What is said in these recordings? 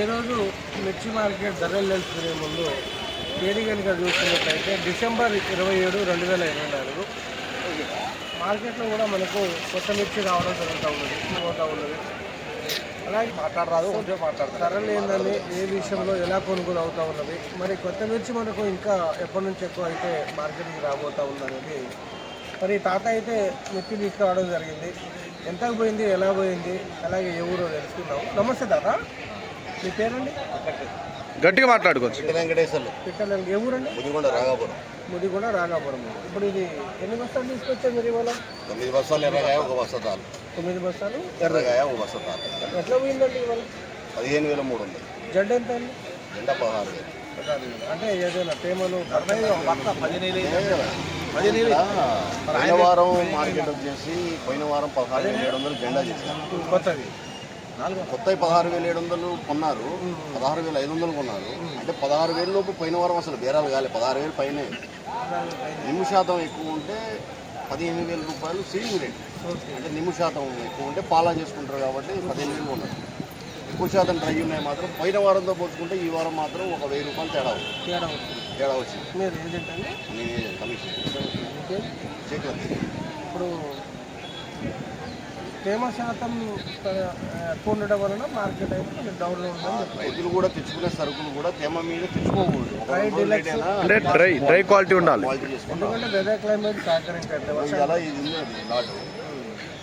ఈరోజు మిర్చి మార్కెట్ ధరలు తెలుసుకునే ముందు తేదీ కనుక చూసుకున్నట్లయితే డిసెంబర్ 27, 2024 మార్కెట్లో కూడా మనకు కొత్త మిర్చి రావడం జరుగుతూ ఉన్నది. అలాగే మాట్లాడరాదు కొంచెం మాట్లాడతారు ధరలు ఏందని ఏ విషయంలో ఎలా కొనుగోలు అవుతూ ఉన్నది, మరి కొత్త మిర్చి మనకు ఇంకా ఎప్పటి నుంచి ఎక్కువ అయితే మార్కెట్కి రాబోతూ ఉందనేది. మరి తాత అయితే మిర్చి తీసుకురావడం జరిగింది. ఎంతకు పోయింది, ఎలా పోయింది, అలాగే ఏ ఊరో తెలుసుకుందాం. నమస్తే తాత, మీ పేరండి? గట్టిగా మాట్లాడుకోవచ్చు. పిట్టలు ఏ ఊరండి? ముదిగొండ రాఘాపురం. ఇప్పుడు ఇది ఎన్ని బస్తాలు తీసుకొచ్చారు మీరు ఇవాళ? 9 బస్తాలు ఎర్రగాయ, 1 బస్తా తాలు. 9 బస్తాలు ఎర్రగాయ, 1 బస్తా తాలు. ఎట్లా పోయిందండి ఇవాళ? 15,300. జడ్డ ఎంత అండి? జెండ 16,000. అంటే ఏదైనా తేమలు పోయిన వారం మార్కెట్ వచ్చేసి పోయిన వారం 16,700 జెండా చేశారు. కొత్తది కొత్త 16,700 కొన్నారు, 16,500 కొన్నారు. అంటే 16,000 లోపు పోయిన వారం అసలు బేరాలు కాలే. 16,000 పైనే. నిమ్ము శాతం ఎక్కువ ఉంటే 15,000 రూపాయలు సీలింగ్ రేట్. అంటే నిమ్ము శాతం ఎక్కువ ఉంటే పాలా చేసుకుంటారు కాబట్టి 15,000 కొన్నారు. ఎక్కువ శాతం డ్రై ఉన్నాయి మాత్రం పోయిన వారంతో పోల్చుకుంటే ఈ వారం మాత్రం ఒక 1,000 రూపాయలు తేడా వచ్చింది. నేను కమిషన్ ఇప్పుడు తేమ శాతం ఎక్కువ ఉండడం వలన మార్కెట్ అయితే డౌన్లో ఉందని రైతులు కూడా తెచ్చుకునే సరుకులు కూడా తేమ మీద తెచ్చుకోకూడదు. డ్రై క్వాలిటీ ఉండాలి. ఎందుకంటే వెదర్ క్లైమేట్ సహకరించట్లేదు. అలా ఇది ఉన్నది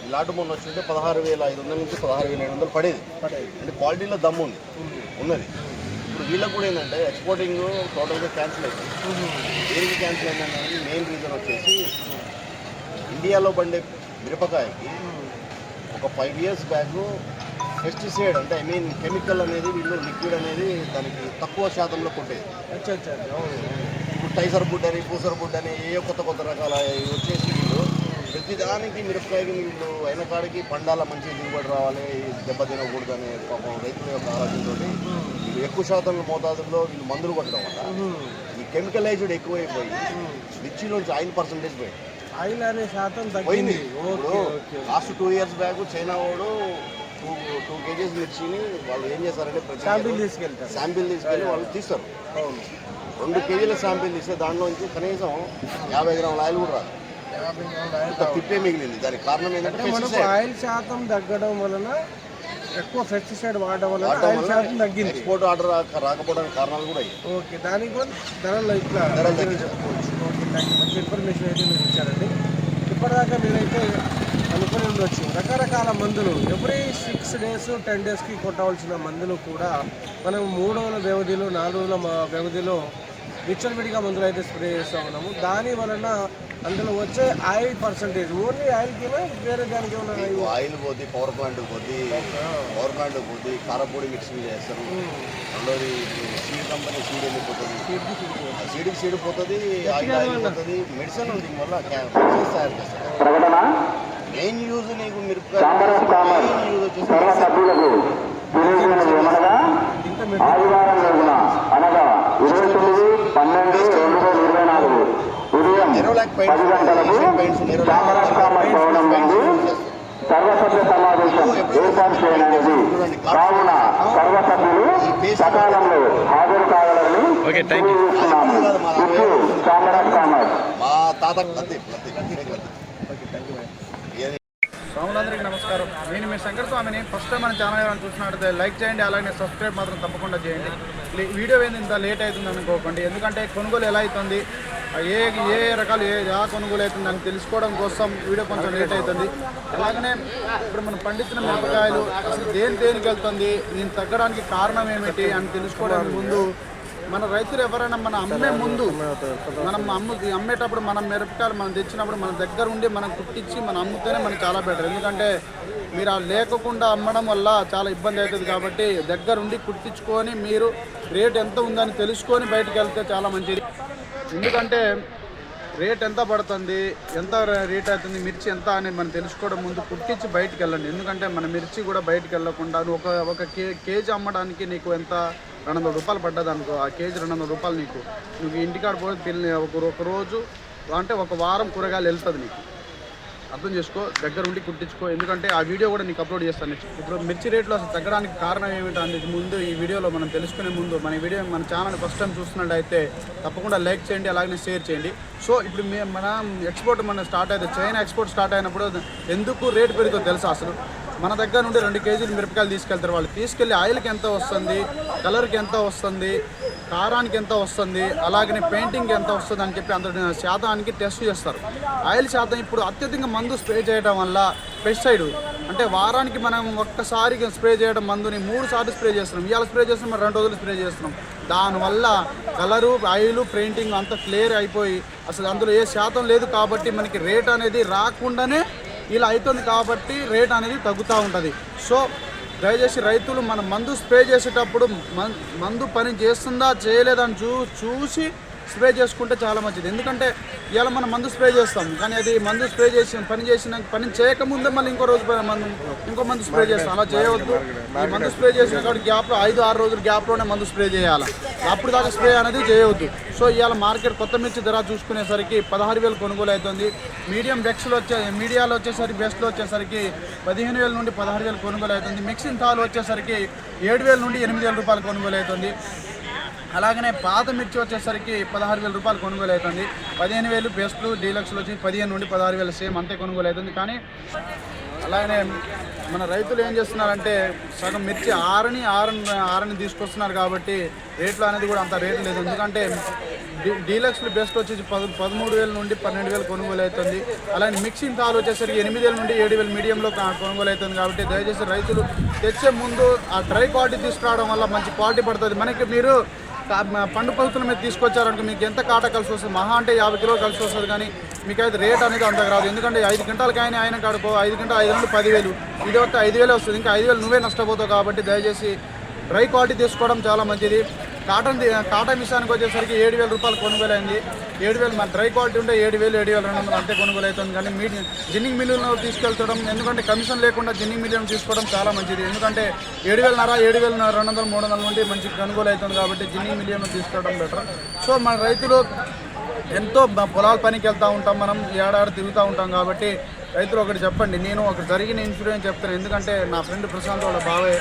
ఈ లాటు మొన్న వచ్చింటే 16,500 నుంచి 16,700 పడేది. అంటే క్వాలిటీలో దమ్ము ఉన్నది. ఇప్పుడు వీళ్ళకి కూడా ఏంటంటే ఎక్స్పోర్టింగ్ టోటల్గా క్యాన్సిల్ అయిపోయింది. దేనికి క్యాన్సిల్ అయిందంటే మెయిన్ రీజన్ వచ్చేసి ఇండియాలో పండే మిరపకాయకి ఒక 5 years బ్యాక్ పెస్టిసైడ్ అంటే కెమికల్ అనేది వీళ్ళు లిక్విడ్ అనేది దానికి తక్కువ శాతంలో కొట్టేది. ఇప్పుడు టైసర్ బుడ్ అని, పూసర్ బుడ్ అని కొత్త రకాల వచ్చేసి వీళ్ళు ప్రతిదానికి మిరపకాయకి వీళ్ళు అయిన కాడికి పండాల మంచి దిగుబడి రావాలి, దెబ్బ తినకూడదు అనే పాపం రైతుల యొక్క ఆలోచనతో వీళ్ళు ఎక్కువ శాతం మోతాదుల్లో వీళ్ళు మందులు కొట్టడం వల్ల ఈ కెమికలైజ్డ్ ఎక్కువైపోయి మిర్చిలోంచి ఆయిల్ పర్సంటేజ్ పోయింది. ఆయిల్ అనే శాతం పోయింది. లాస్ట్ 2 years బ్యాక్ చైనా వాడు 2 kgs మిర్చిని వాళ్ళు ఏం చేస్తారంటే శాంపిల్ తీసుకెళ్ళి వాళ్ళు తీస్తారు. 2 kgల శాంపిల్ తీస్తే దాంట్లోంచి కనీసం 50 గ్రాముల ఆయిల్ కూడా రాదు. తిప్పే మిగిలింది. దానికి కారణం ఏంటంటే ఆయిల్ శాతం తగ్గడం వలన, ఎక్కువ పెస్టిసైడ్ వాడడం వలన ఆయిల్ శాతం తగ్గింది. ఎక్స్పోర్ట్ ఆర్డర్ రాకపోవడానికి కారణాలు కూడా ఓకే. దానికి కూడా ధరలు ఇట్లా చెప్పుకోవచ్చు. ఓకే, మంచి ఇన్ఫర్మేషన్ అయితే మీరు ఇచ్చారండి. ఇప్పటిదాకా మీరైతే అనుకుని ఉండొచ్చు రకరకాల మందులు ఎవ్రీ 6 days 10 daysకి కొట్టవలసిన మందులు కూడా మనం 3 రోజుల వ్యవధిలో 4 రోజుల వ్యవధిలో విచ్చలవిడిగా మందులు అయితే స్ప్రే చేస్తూ ఉన్నాము. దాని వలన అందులో వచ్చే ఆయిల్ పర్సంటేజ్ ఓన్లీ ఆయిల్కి వేరే దానికి ఆయిల్ పోతే పవర్ ప్లాంట్ పోతే కారపొడి మిక్సింగ్ చేస్తారు. రెండోది సీడ్ కంపెనీ సీడ్ వెళ్ళిపోతుంది, సీడ్ పోతుంది, ఆయిల్ పోతుంది. మెడిసిన్ ఉంది వల్ల మెడిసిన్స్ తయారు చేస్తారు. మెయిన్ యూజ్ నీకు మిరపకాయ యూజ్ వచ్చేసి సర్వసభ్య సమావేశం ఏర్పాటు చేయనున్నది. కావున సర్వసభ్యులు సకాలంలో హాజరు కావాలని మా తాత. స్వాములందరికీ నమస్కారం. నేను మీ శంకర్ స్వామిని. ఫస్ట్ టైం మన ఛానల్ ఏమైనా చూసినట్లయితే లైక్ చేయండి, అలాగే సబ్స్క్రైబ్ మాత్రం తప్పకుండా చేయండి. వీడియో ఏంది ఇంత లేట్ అవుతుంది అనుకోకండి. ఎందుకంటే కొనుగోలు ఎలా అవుతుంది, ఏ రకాలు ఎలా కొనుగోలు అవుతుంది అని తెలుసుకోవడం కోసం వీడియో కొంచెం లేట్ అవుతుంది. అలాగనే ఇప్పుడు మనం పండించిన మిరపకాయలు అసలు దేనికి వెళ్తుంది, దీన్ని తగ్గడానికి కారణం ఏమిటి అని తెలుసుకోవడానికి ముందు మన రైతులు ఎవరైనా మనం అమ్మే ముందు అమ్మేటప్పుడు మనం మిరపకాయలు మనం తెచ్చినప్పుడు మన దగ్గర ఉండి మనం కుట్టించి మనం అమ్ముతేనే మనకి చాలా బెటర్. ఎందుకంటే మీరు లేకుండా అమ్మడం వల్ల చాలా ఇబ్బంది అవుతుంది. కాబట్టి దగ్గరుండి కుట్టించుకొని మీరు రేట్ ఎంత ఉందని తెలుసుకొని బయటకు వెళ్తే చాలా మంచిది. ఎందుకంటే రేట్ ఎంత పడుతుంది, ఎంత రేట్ అవుతుంది, మిర్చి ఎంత అని మనం తెలుసుకోవడం ముందు కుట్టించి బయటకు వెళ్ళండి. ఎందుకంటే మన మిర్చి కూడా బయటకు వెళ్ళకుండా ఒక కేజీ అమ్మడానికి నీకు ఎంత 200 రూపాయలు పడ్డది అనుకో, ఆ కేజీ 200 రూపాయలు నువ్వు ఇంటికాడ పోయి ఒక రోజు అంటే ఒక వారం కూరగాయలు వెళ్తుంది నీకు. అర్థం చేసుకో, దగ్గర ఉండి కుట్టించుకో. ఎందుకంటే ఆ వీడియో కూడా నీకు అప్లోడ్ చేస్తాను. ఇప్పుడు మిర్చి రేట్లు అసలు తగ్గడానికి కారణం ఏమిటో అనేది ముందు ఈ వీడియోలో మనం తెలుసుకునే ముందు మన ఛానల్ ఫస్ట్ టైం చూస్తున్నట్టయితే తప్పకుండా లైక్ చేయండి, అలాగే షేర్ చేయండి. సో ఇప్పుడు మన ఎక్స్పోర్ట్ స్టార్ట్ అయితే చైనా ఎక్స్పోర్ట్ స్టార్ట్ అయినప్పుడు ఎందుకు రేటు పెరుగుతుందో తెలుసా? అసలు మన దగ్గర నుండి 2 కేజీలు మిరపకాయలు తీసుకెళ్తారు. వాళ్ళు తీసుకెళ్ళి ఆయిల్కి ఎంత వస్తుంది, కలర్కి ఎంత వస్తుంది, కారానికి ఎంత వస్తుంది, అలాగనే పెయింటింగ్కి ఎంత వస్తుంది అని చెప్పి అంత శాతానికి టెస్ట్ చేస్తారు. ఆయిల్ శాతం ఇప్పుడు అత్యధిక మందు స్ప్రే చేయడం వల్ల పెస్టిసైడ్ అంటే వారానికి మనం ఒక్కసారి స్ప్రే చేయడం మందుని 3 సార్లు స్ప్రే చేస్తున్నాం. ఇవాళ స్ప్రే చేస్తున్నాం, 2 రోజులు స్ప్రే చేస్తున్నాం. దానివల్ల కలరు, ఆయిల్, పెయింటింగ్ అంతా క్లియర్ అయిపోయి అసలు అందులో ఏ శాతం లేదు. కాబట్టి మనకి రేట్ అనేది రాకుండానే ఇలా అవుతుంది. కాబట్టి రేట్ అనేది తగ్గుతూ ఉంటుంది. సో దయచేసి రైతులు మన మందు స్ప్రే చేసేటప్పుడు మందు పని చేస్తుందా చేయలేదని చూసి స్ప్రే చేసుకుంటే చాలా మంచిది. ఎందుకంటే ఇవాళ మనం మందు స్ప్రే చేస్తాం, కానీ అది మందు స్ప్రే పని చేయకముందే మళ్ళీ ఇంకో మందు స్ప్రే చేస్తాం. అలా చేయవద్దు. ఈ మందు స్ప్రే చేసిన కాబట్టి గ్యాప్లో 5-6 రోజుల గ్యాప్లోనే మందు స్ప్రే చేయాలి. అప్పుడు దాకా స్ప్రే అనేది చేయవద్దు. సో ఇవాళ మార్కెట్ కొత్త మిర్చి ధర చూసుకునేసరికి 16,000 కొనుగోలు అవుతుంది. మీడియాలో వచ్చేసరికి బెస్ట్లో వచ్చేసరికి 15,000 నుండి 16,000 కొనుగోలు అవుతుంది. మిక్సింగ్ తాలు వచ్చేసరికి 7,000 నుండి 8,000 రూపాయలు కొనుగోలు అవుతుంది. అలాగనే పాత మిర్చి వచ్చేసరికి 16,000 రూపాయలు కొనుగోలు అవుతుంది. 15,000 బెస్ట్లు, డీలక్స్లు వచ్చి 15 నుండి 16,000 సేమ్ అంతే కొనుగోలు అవుతుంది. కానీ అలాగనే మన రైతులు ఏం చేస్తున్నారంటే సగం మిర్చి ఆరని తీసుకొస్తున్నారు. కాబట్టి రేట్లు అనేది కూడా అంత రేటు లేదు. ఎందుకంటే డీలక్స్లు బెస్ట్ వచ్చేసి 13,000 నుండి 12,000 కొనుగోలు అవుతుంది. అలాగే మిక్సింగ్ తాలు వచ్చేసరికి 8,000 నుండి 7,000 మీడియంలో కొనుగోలు అవుతుంది. కాబట్టి దయచేసి రైతులు తెచ్చే ముందు ఆ డ్రై క్వాలిటీ తీసుకురావడం వల్ల మంచి క్వాలిటీ పడుతుంది. మనకి మీరు పండు పద్ధతుల మీద తీసుకొచ్చారంటే మీకు ఎంత కాట కలిసి వస్తుంది? మహా అంటే 50 కిలోలు కలిసి వస్తుంది. కానీ మీకు అయితే రేట్ అనేది అంతకు రాదు. ఎందుకంటే 5 క్వింటాలకి ఆయన కాడుకో 5 క్వింటాల్ 5 నుండి 10,000, ఇది వస్తే 5,000 వస్తుంది. ఇంకా 5,000 నువ్వే నష్టపోతావు. కాబట్టి దయచేసి డ్రై క్వాలిటీ తీసుకోవడం చాలా మంచిది. కాటన్ విషయానికి వచ్చేసరికి 7,000 రూపాయలు కొనుగోలు అయింది. 7,000 మన డ్రై క్వాలిటీ ఉంటే 7,000, 7,200 అంతే కొనుగోలు అవుతుంది. కానీ జిన్నింగ్ మిల్లులో తీసుకెళ్తడం, ఎందుకంటే కమిషన్ లేకుండా జిన్నింగ్ మిల్లును తీసుకోవడం చాలా మంచిది. ఎందుకంటే 7,500, 7,200, 300 నుండి మంచి కొనుగోలు అవుతుంది. కాబట్టి జిన్నింగ్ మిల్లును తీసుకోవడం బెటర్. సో మన రైతులు ఎంతో పొలాల పనికి వెళ్తూ ఉంటాం, మనం ఏడాడు తిరుగుతూ ఉంటాం. కాబట్టి రైతులు ఒకటి చెప్పండి, నేను ఒక జరిగిన ఇన్సూరెన్స్ చెప్తాను. ఎందుకంటే నా ఫ్రెండ్ ప్రశాంత్ వాళ్ళ బావే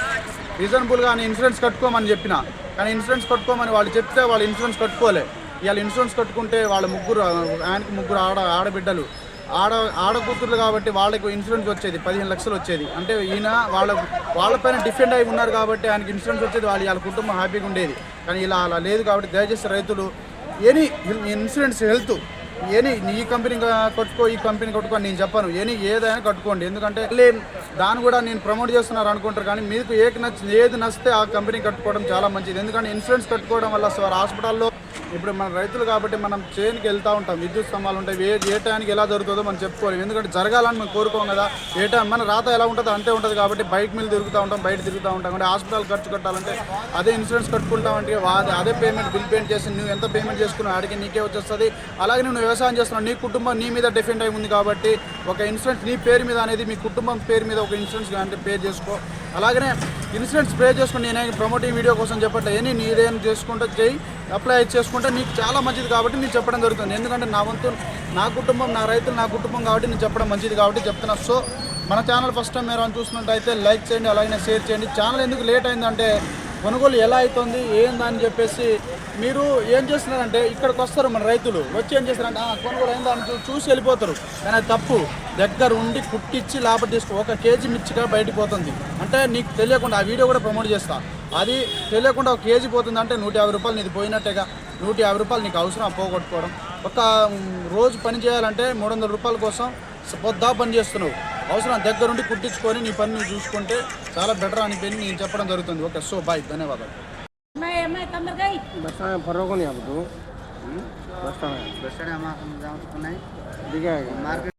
రీజనబుల్గా నేను ఇన్సూరెన్స్ కట్టుకోమని చెప్పిన, కానీ ఇన్సూరెన్స్ కట్టుకోమని వాళ్ళు చెప్తే వాళ్ళు ఇన్సూరెన్స్ కట్టుకోలే. ఇవాళ ఇన్సూరెన్స్ కట్టుకుంటే వాళ్ళ ఆయనకి ముగ్గురు ఆడబిడ్డలు ఆడ కూతుర్లు. కాబట్టి వాళ్ళకి ఇన్సూరెన్స్ వచ్చేది 15 లక్షలు వచ్చేది. అంటే ఈయన వాళ్ళపైన డిఫెండ్ అయి ఉన్నారు కాబట్టి ఆయనకి ఇన్సూరెన్స్ వచ్చేది. వాళ్ళ కుటుంబం హ్యాపీగా ఉండేది. కానీ ఇలా అలా లేదు. కాబట్టి దయచేసి రైతులు ఎనీ ఇన్సూరెన్స్ హెల్త్ ఈ కంపెనీ కట్టుకో, ఈ కంపెనీ కట్టుకో నేను చెప్పను. ఏదైనా కట్టుకోండి. ఎందుకంటే దాన్ని కూడా నేను ప్రమోట్ చేస్తున్నారు అనుకుంటారు. కానీ మీకు ఏది నచ్చితే ఆ కంపెనీ కట్టుకోవడం చాలా మంచిది. ఎందుకంటే ఇన్సూరెన్స్ కట్టుకోవడం వల్ల హాస్పిటల్లో ఇప్పుడు మన రైతులు కాబట్టి మనం చేనుకి వెళ్తూ ఉంటాం, విద్యుత్ స్తంభాలు ఉంటాయి. ఏ టైంకి ఎలా జరుగుతుందో మనం చెప్పుకోవాలి. ఎందుకంటే జరగాలని మనం కోరుకోం కదా. ఏ టైం మన రాత ఎలా ఉంటుందో అంతే ఉంటుంది. కాబట్టి బైక్ మీద తిరుగుతూ ఉంటాం, బయట తిరుగుతూ ఉంటాం. అంటే హాస్పిటల్ ఖర్చు కట్టాలంటే అదే ఇన్సూరెన్స్ కట్టుకుంటామంటే అదే పేమెంట్ బిల్ పేమెంట్ చేసి నువ్వు ఎంత పేమెంట్ చేసుకున్నావు ఆడికి నీకే వచ్చేస్తుంది. అలాగే నువ్వు వ్యవసాయం చేస్తున్నావు, నీ కుటుంబం నీ మీద డిపెండ్ అయి ఉంది. కాబట్టి ఒక ఇన్సూరెన్స్ నీ పేరు మీద అనేది మీ కుటుంబం పేరు మీద ఒక ఇన్సూరెన్స్ అంటే పే చేసుకో. అలాగనే ఇన్సూరెన్స్ పే చేసుకుని నేను ప్రమోటింగ్ వీడియో కోసం చెప్పట్లే. నీదేం చేసుకుంటే చేయి, అప్లై చేసుకుంటే నీకు చాలా మంచిది. కాబట్టి నేను చెప్పడం జరుగుతుంది. ఎందుకంటే నా వంతు నా కుటుంబం, నా రైతులు నా కుటుంబం కాబట్టి నేను చెప్పడం మంచిది కాబట్టి చెప్తున్నా. సో మన ఛానల్ ఫస్ట్ టైం మీరు చూసినట్టయితే లైక్ చేయండి, అలాగే షేర్ చేయండి. ఛానల్ ఎందుకు లేట్ అయిందంటే కొనుగోలు ఎలా అవుతుంది ఏందని చెప్పేసి మీరు ఏం చేస్తున్నారంటే ఇక్కడికి వస్తారు మన రైతులు వచ్చి ఏం చేస్తారంటే కొనుగోలు అయిందని చూసి వెళ్ళిపోతారు. కానీ అది తప్పు. దగ్గర ఉండి కుట్టించి లోపల తీసుకో. 1 కేజీ మిర్చిగా బయటకు పోతుంది అంటే నీకు తెలియకుండా ఆ వీడియో కూడా ప్రమోట్ చేస్తా. అది తెలియకుండా 1 కేజీ పోతుంది అంటే 150 రూపాయలు నీది పోయినట్టేగా. 150 రూపాయలు నీకు అవసరం పోగొట్టుకోవడం. ఒక రోజు పని చేయాలంటే 300 రూపాయల కోసం పొద్దా పని చేస్తున్నావు. అవసరం దగ్గరుండి కుట్టించుకొని నీ పని నువ్వు చూసుకుంటే చాలా బెటర్ అని నేను చెప్పడం జరుగుతుంది. ఓకే, సో బాయ్, ధన్యవాదాలు. फर्रों को नहीं आप तो बस बस स्टैंड हम दिखा मार्केट